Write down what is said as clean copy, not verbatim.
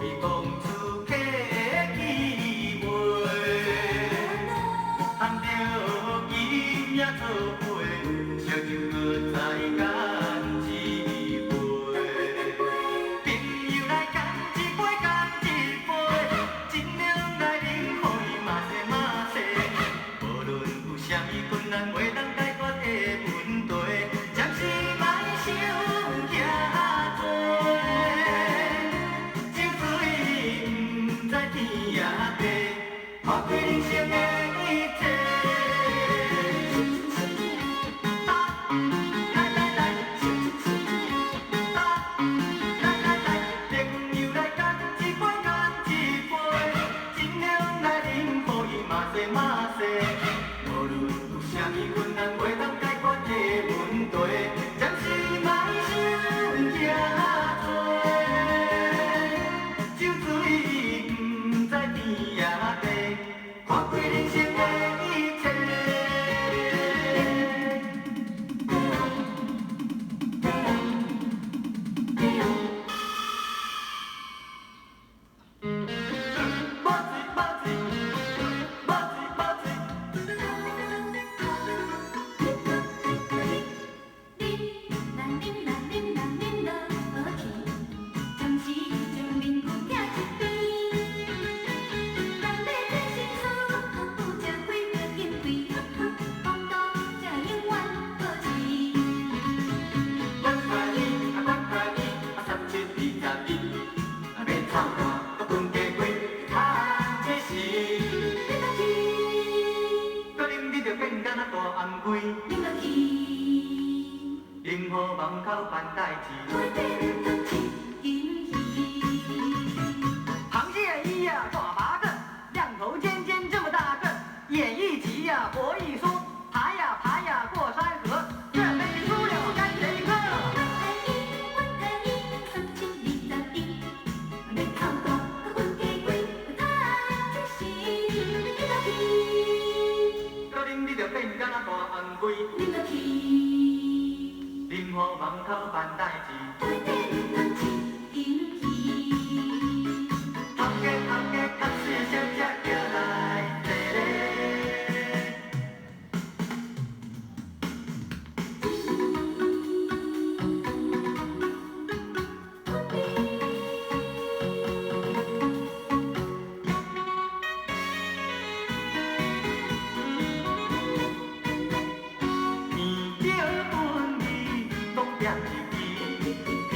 伊讲出客气话，含着伊名做伙，烧酒搁再干一杯。朋友来干一杯，干一杯，尽量来饮，互伊嘛西嘛西。无论有啥物困难，袂当解决的问题，暂时莫想遐多。酒醉毋知天也地，看开人生的一切。无论有啥物困难，袂当解决的问题，暂时莫想遐多。酒醉毋知天也地，看开人生的一切。任何门口办代志，螃蟹一呀抓八个，两头尖尖这么大个，眼一急呀脖一缩，爬呀爬呀过山河，这杯输了干谁喝？搁啉你就变甲那大红龟。任何门口办代志，头家较细小只叫来坐咧。天桥分离，东边一支。